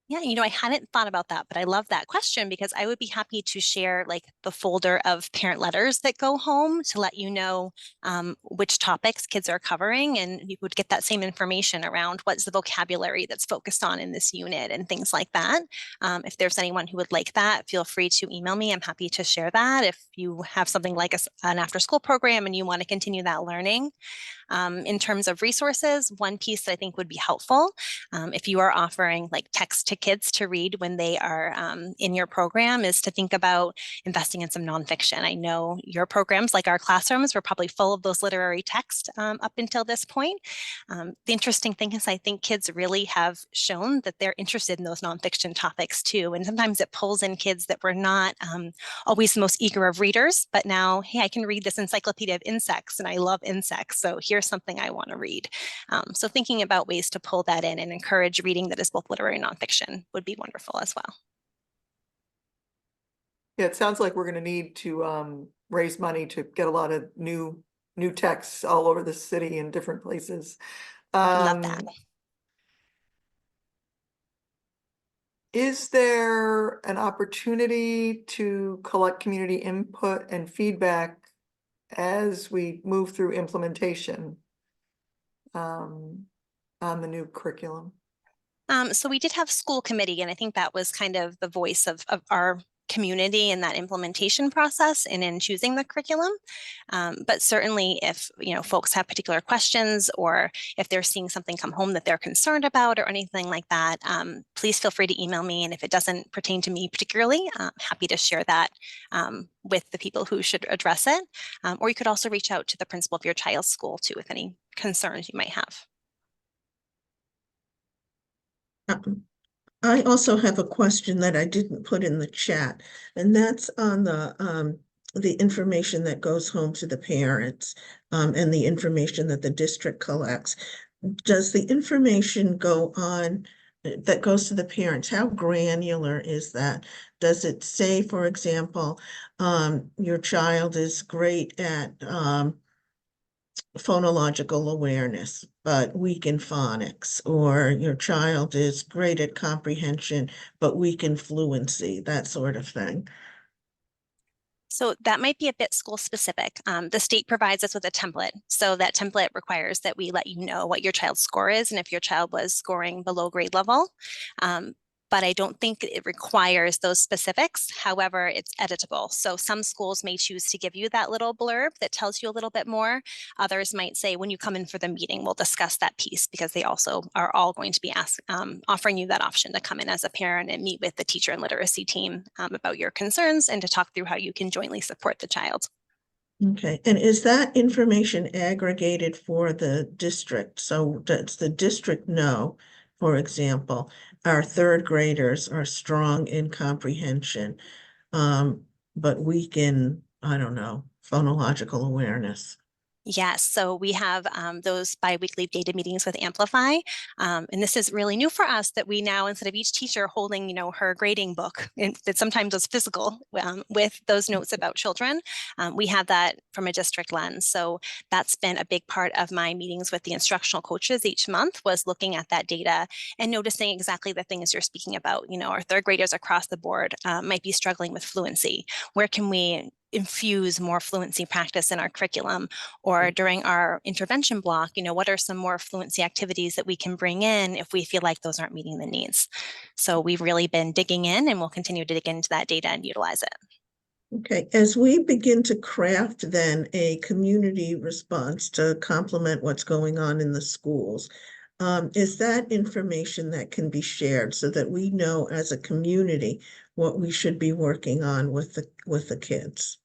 S6: Yeah, I hadn't thought about that, but I love that question because I would be happy to share like the folder of parent letters that go home to let you know which topics kids are covering, and you would get that same information around what's the vocabulary that's focused on in this unit and things like that. If there's anyone who would like that, feel free to email me. I'm happy to share that. If you have something like an after-school program and you want to continue that learning. In terms of resources, one piece that I think would be helpful if you are offering like text to kids to read when they are in your program is to think about investing in some nonfiction. I know your programs, like our classrooms, were probably full of those literary texts up until this point. The interesting thing is I think kids really have shown that they're interested in those nonfiction topics too. And sometimes it pulls in kids that were not always the most eager of readers, but now, hey, I can read this encyclopedia of insects and I love insects. So here's something I want to read. So thinking about ways to pull that in and encourage reading that is both literary and nonfiction would be wonderful as well.
S7: Yeah, it sounds like we're going to need to raise money to get a lot of new texts all over the city in different places.
S6: I love that.
S7: Is there an opportunity to collect community input and feedback as we move through implementation on the new curriculum?
S6: So we did have school committee, and I think that was kind of the voice of our community in that implementation process and in choosing the curriculum. But certainly if folks have particular questions or if they're seeing something come home that they're concerned about or anything like that, please feel free to email me. And if it doesn't pertain to me particularly, I'm happy to share that with the people who should address it. Or you could also reach out to the principal of your child's school too with any concerns you might have.
S2: I also have a question that I didn't put in the chat, and that's on the information that goes home to the parents, and the information that the district collects. Does the information go on that goes to the parents? How granular is that? Does it say, for example, your child is great at phonological awareness, but weak in phonics, or your child is great at comprehension, but weak in fluency, that sort of thing?
S6: So that might be a bit school specific. The state provides us with a template. So that template requires that we let you know what your child's score is and if your child was scoring below grade level. But I don't think it requires those specifics. However, it's editable. So some schools may choose to give you that little blurb that tells you a little bit more. Others might say, when you come in for the meeting, we'll discuss that piece, because they also are all going to be offering you that option to come in as a parent and meet with the teacher and literacy team about your concerns and to talk through how you can jointly support the child.
S2: Okay, and is that information aggregated for the district? So does the district know, for example, our third graders are strong in comprehension, but weak in, I don't know, phonological awareness?
S6: Yes, so we have those biweekly data meetings with Amplify. And this is really new for us, that we now, instead of each teacher holding, her grading book, that sometimes was physical with those notes about children, we have that from a district lens. So that's been a big part of my meetings with the instructional coaches each month, was looking at that data and noticing exactly the things you're speaking about. Our third graders across the board might be struggling with fluency. Where can we infuse more fluency practice in our curriculum? Or during our intervention block, what are some more fluency activities that we can bring in if we feel like those aren't meeting the needs? So we've really been digging in, and we'll continue to dig into that data and utilize it.
S2: Okay, as we begin to craft then a community response to complement what's going on in the schools, is that information that can be shared so that we know as a community what we should be working on with the kids?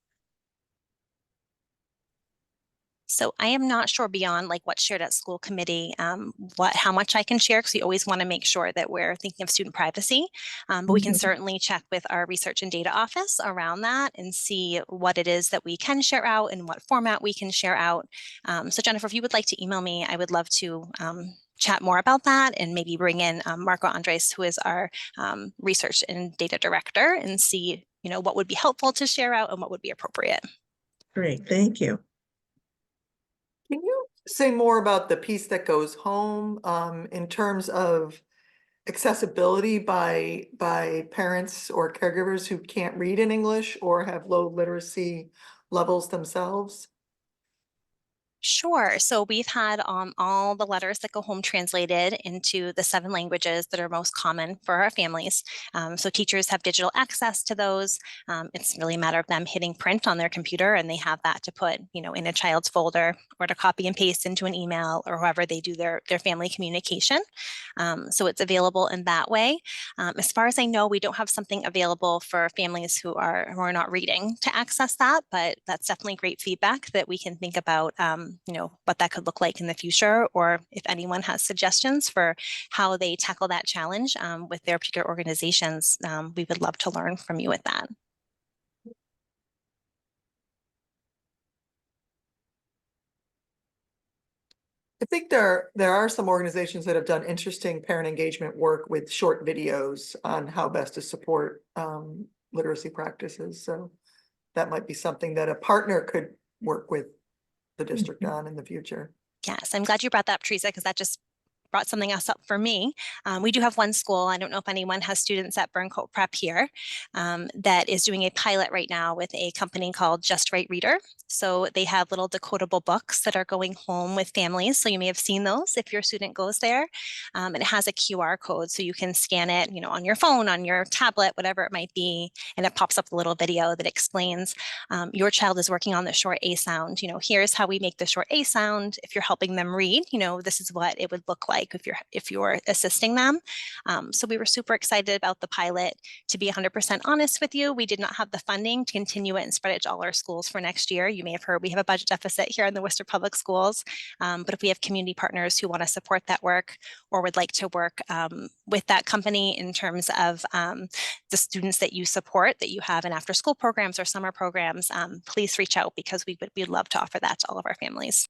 S6: So I am not sure beyond like what's shared at school committee, how much I can share, because we always want to make sure that we're thinking of student privacy. But we can certainly check with our research and data office around that and see what it is that we can share out and what format we can share out. So Jennifer, if you would like to email me, I would love to chat more about that and maybe bring in Marco Andres, who is our research and data director, and see what would be helpful to share out and what would be appropriate.
S2: Great, thank you.
S7: Can you say more about the piece that goes home in terms of accessibility by parents or caregivers who can't read in English or have low literacy levels themselves?
S6: Sure. So we've had all the letters that go home translated into the 7 languages that are most common for our families. So teachers have digital access to those. It's really a matter of them hitting print on their computer, and they have that to put, in a child's folder or to copy and paste into an email or however they do their family communication. So it's available in that way. As far as I know, we don't have something available for families who are not reading to access that, but that's definitely great feedback that we can think about, what that could look like in the future, or if anyone has suggestions for how they tackle that challenge with their particular organizations, we would love to learn from you with that.
S7: I think there are some organizations that have done interesting parent engagement work with short videos on how best to support literacy practices. So that might be something that a partner could work with the district on in the future.
S6: Yes, I'm glad you brought that up, Teresa, because that just brought something else up for me. We do have one school, I don't know if anyone has students at Burncoat Prep here, that is doing a pilot right now with a company called Just Right Reader. So they have little decodable books that are going home with families. So you may have seen those if your student goes there. And it has a QR code, so you can scan it, on your phone, on your tablet, whatever it might be, and it pops up a little video that explains your child is working on the short A sound. Here's how we make the short A sound. If you're helping them read, this is what it would look like if you're assisting them. So we were super excited about the pilot. To be 100% honest with you, we did not have the funding to continue it and spread it to all our schools for next year. You may have heard we have a budget deficit here in the Worcester Public Schools, but if we have community partners who want to support that work or would like to work with that company in terms of the students that you support, that you have in after school programs or summer programs, please reach out, because we'd love to offer that to all of our families.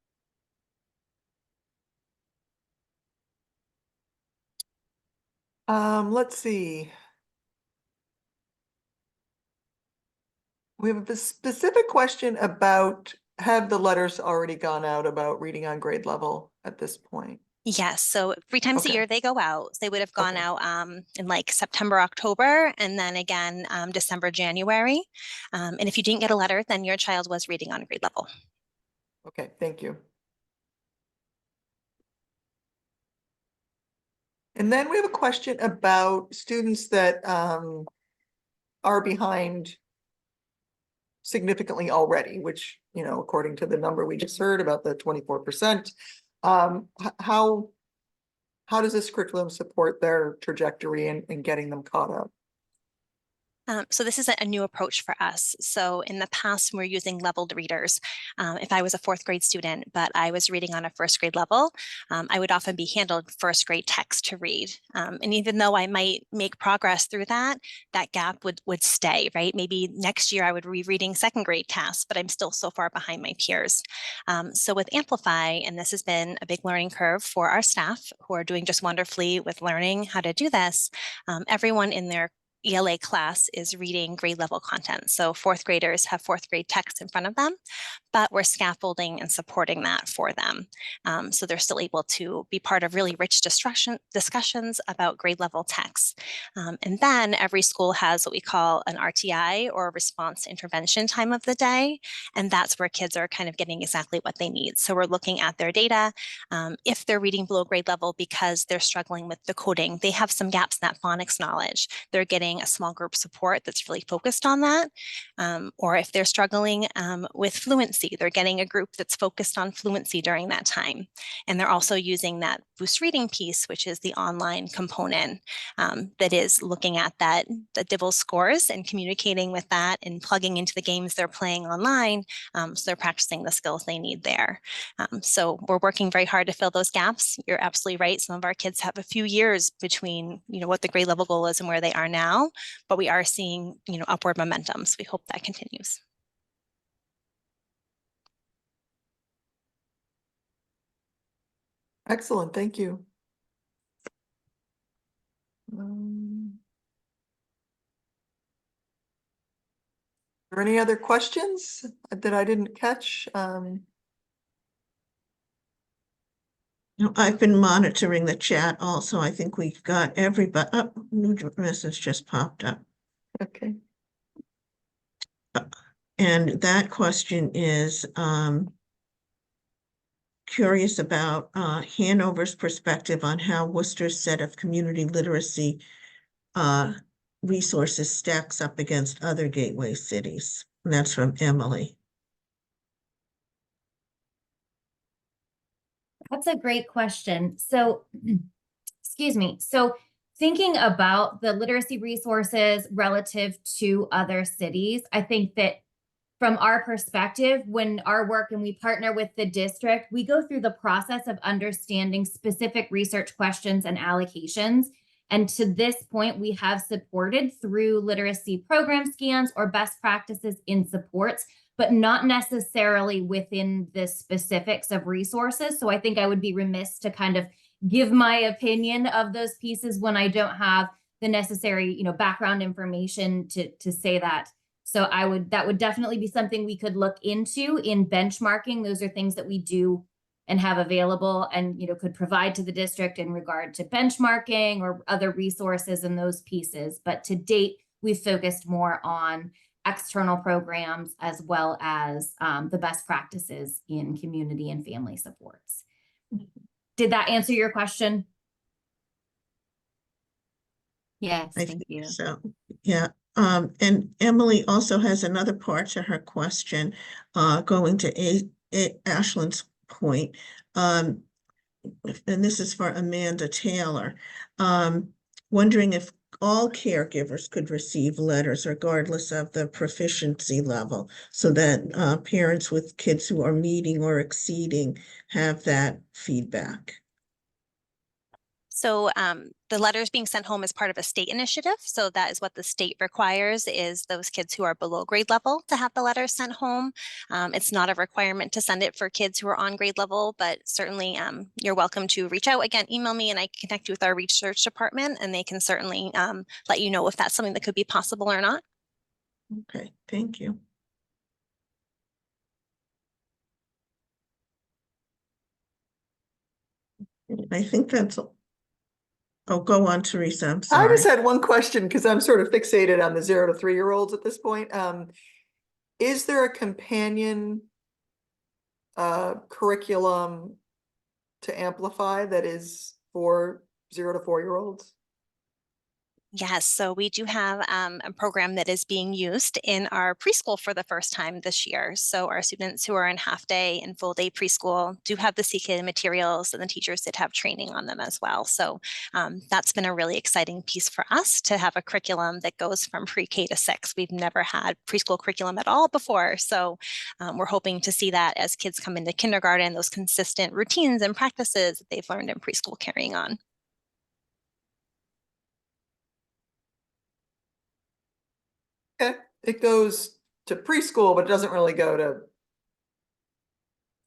S7: Let's see. We have a specific question about, have the letters already gone out about reading on grade level at this point?
S6: Yes, so 3 times a
S7: Okay.
S6: year they go out. They would have gone
S7: Okay.
S6: out in like September, October, and then again December, January. And if you didn't get a letter, then your child was reading on grade level.
S7: Okay, thank you. And then we have a question about students that are behind significantly already, which, according to the number we just heard about the 24%, how does this curriculum support their trajectory and getting them caught up?
S6: So this is a new approach for us. So in the past, we're using leveled readers. If I was a 4th grade student, but I was reading on a 1st grade level, I would often be handled 1st grade text to read. And even though I might make progress through that gap would stay, right? Maybe next year I would be reading 2nd grade tasks, but I'm still so far behind my peers. So with Amplify, and this has been a big learning curve for our staff who are doing just wonderfully with learning how to do this, everyone in their ELA class is reading grade level content. So 4th graders have 4th grade text in front of them, but we're scaffolding and supporting that for them. So they're still able to be part of really rich discussions about grade level texts. And then every school has what we call an RTI, or response intervention time of the day. And that's where kids are kind of getting exactly what they need. So we're looking at their data. If they're reading below grade level because they're struggling with the coding, they have some gaps in that phonics knowledge, they're getting a small group support that's really focused on that. Or if they're struggling with fluency, they're getting a group that's focused on fluency during that time. And they're also using that Boost Reading piece, which is the online component that is looking at the DIVL scores and communicating with that and plugging into the games they're playing online. So they're practicing the skills they need there. So we're working very hard to fill those gaps. You're absolutely right. Some of our kids have a few years between, what the grade level goal is and where they are now, but we are seeing, upward momentum. So we hope that continues.
S7: Excellent, thank you. Are there any other questions that I didn't catch?
S2: No, I've been monitoring the chat also. I think we've got everybody, oh, new message just popped up.
S7: Okay.
S2: And that question is curious about Hanover's perspective on how Worcester's set of community literacy resources stacks up against other gateway cities. And that's from Emily.
S3: That's a great question. So, excuse me. So thinking about the literacy resources relative to other cities, I think that from our perspective, when our work and we partner with the district, we go through the process of understanding specific research questions and allocations. And to this point, we have supported through literacy program scans or best practices in supports, but not necessarily within the specifics of resources. So I think I would be remiss to kind of give my opinion of those pieces when I don't have the necessary, background information to say that. So that would definitely be something we could look into in benchmarking. Those are things that we do and have available and, could provide to the district in regard to benchmarking or other resources and those pieces. But to date, we've focused more on external programs as well as the best practices in community and family supports. Did that answer your question?
S1: Yes,
S2: I
S1: thank
S2: think
S1: you.
S2: so, yeah. And Emily also has another part to her question, going to Ashland's point. And this is for Amanda Taylor. Wondering if all caregivers could receive letters regardless of the proficiency level, so that parents with kids who are meeting or exceeding have that feedback.
S6: So the letters being sent home is part of a state initiative. So that is what the state requires, is those kids who are below grade level to have the letters sent home. It's not a requirement to send it for kids who are on grade level, but certainly you're welcome to reach out. Again, email me and I can connect you with our research department and they can certainly let you know if that's something that could be possible or not.
S2: Okay, thank you. I think that's all. Oh, go on, Teresa, I'm
S7: I
S2: sorry.
S7: just had one question because I'm sort of fixated on the 0 to 3-year-olds at this point. Is there a companion curriculum to amplify that is for 0 to 4-year-olds?
S6: Yes, so we do have a program that is being used in our preschool for the first time this year. So our students who are in half day and full day preschool do have the CK materials, and the teachers did have training on them as well. So that's been a really exciting piece for us to have a curriculum that goes from pre-K to 6. We've never had preschool curriculum at all before. So we're hoping to see that as kids come into kindergarten, those consistent routines and practices that they've learned in preschool carrying on.
S7: Okay, it goes to preschool, but it doesn't really go to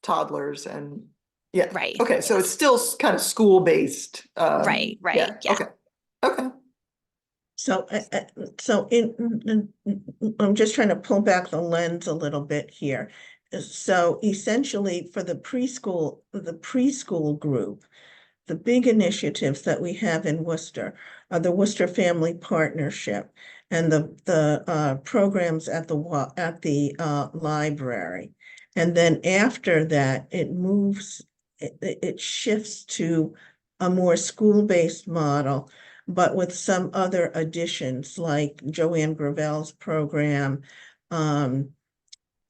S7: toddlers and yeah.
S6: Right.
S7: Okay, so it's still kind of school-based.
S6: Right,
S7: Yeah,
S6: yeah.
S7: okay, okay.
S2: So, I'm just trying to pull back the lens a little bit here. So essentially for the preschool group, the big initiatives that we have in Worcester are the Worcester Family Partnership and the programs at the library. And then after that, it shifts to a more school-based model, but with some other additions like Joanne Gravel's program, and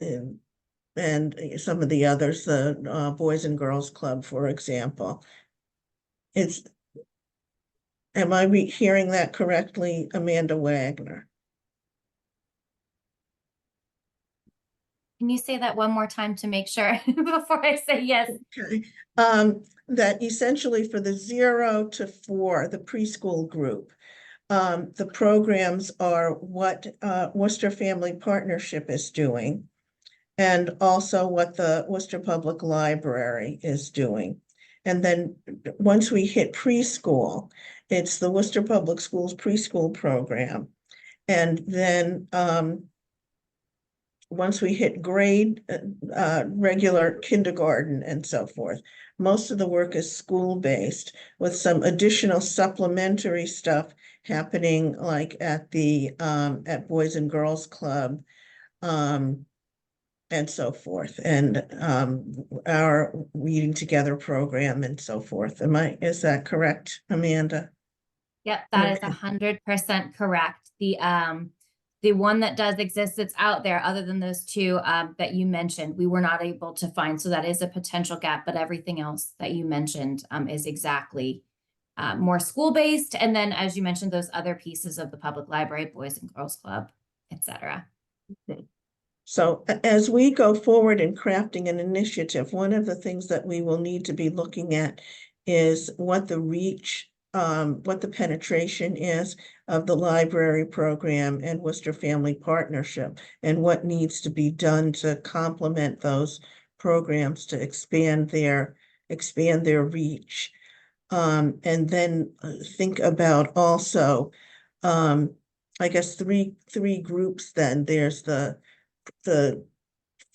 S2: some of the others, the Boys and Girls Club, for example. Am I hearing that correctly, Amanda Wagner?
S3: Can you say that one more time to make sure before I say yes?
S2: Okay. That essentially for the 0 to 4, the preschool group, the programs are what Worcester Family Partnership is doing, and also what the Worcester Public Library is doing. And then once we hit preschool, it's the Worcester Public Schools preschool program. And then once we hit grade, regular kindergarten and so forth. Most of the work is school-based with some additional supplementary stuff happening like at the, at Boys and Girls Club, and so forth, and our reading together program and so forth. Is that correct, Amanda?
S3: Yep, that is
S2: Okay.
S3: 100% correct. The one that does exist that's out there, other than those two that you mentioned, we were not able to find. So that is a potential gap, but everything else that you mentioned is exactly more school-based. And then, as you mentioned, those other pieces of the public library, Boys and Girls Club, etc.
S2: So as we go forward in crafting an initiative, one of the things that we will need to be looking at is what the reach, what the penetration is of the library program and Worcester Family Partnership, and what needs to be done to complement those programs to expand their reach. And then think about also, I guess three groups then. There's the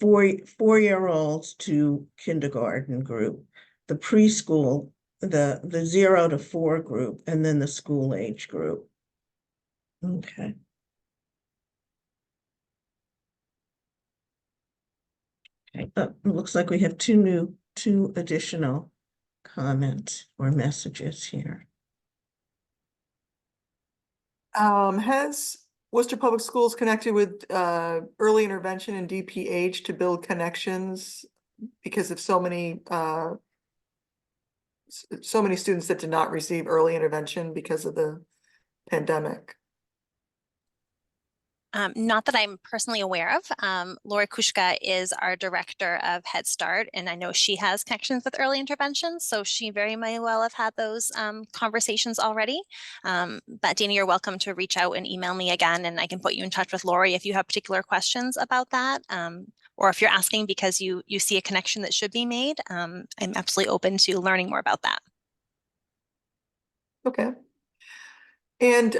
S2: four-year-olds to kindergarten group, the preschool, the 0 to 4 group, and then the school age group. Okay. Okay, it looks like we have two additional comments or messages here.
S7: Has Worcester Public Schools connected with early intervention and DPH to build connections because of so many students that did not receive early intervention because of the pandemic?
S6: Not that I'm personally aware of. Lori Kushka is our director of Head Start, and I know she has connections with early intervention, so she very may well have had those conversations already. But Dana, you're welcome to reach out and email me again, and I can put you in touch with Lori if you have particular questions about that. Or if you're asking because you see a connection that should be made, I'm absolutely open to learning more about that.
S7: Okay. And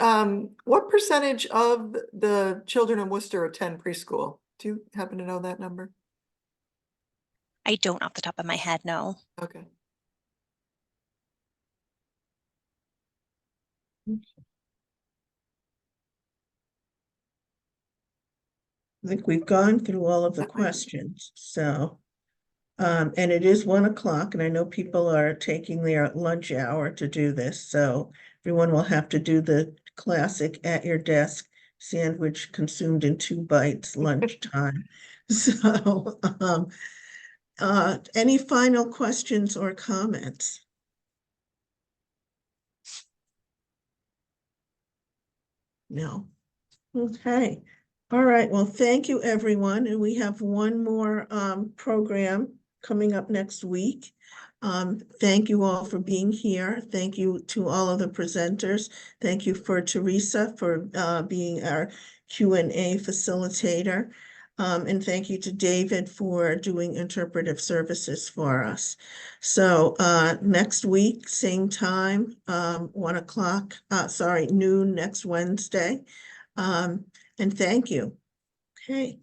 S7: what percentage of the children in Worcester attend preschool? Do you happen to know that number?
S6: I don't off the top of my head, no.
S7: Okay.
S2: I think we've gone through all of the questions, so. And it is 1 o'clock, and I know people are taking their lunch hour to do this, so everyone will have to do the classic at your desk sandwich consumed in 2 bites lunchtime. So, any final questions or comments? No. Okay. All right. Well, thank you, everyone. And we have one more program coming up next week. Thank you all for being here. Thank you to all of the presenters. Thank you for Teresa for being our Q&A facilitator. And thank you to David for doing interpretive services for us. So next week, same time, 1 o'clock, noon next Wednesday. And thank you. Okay.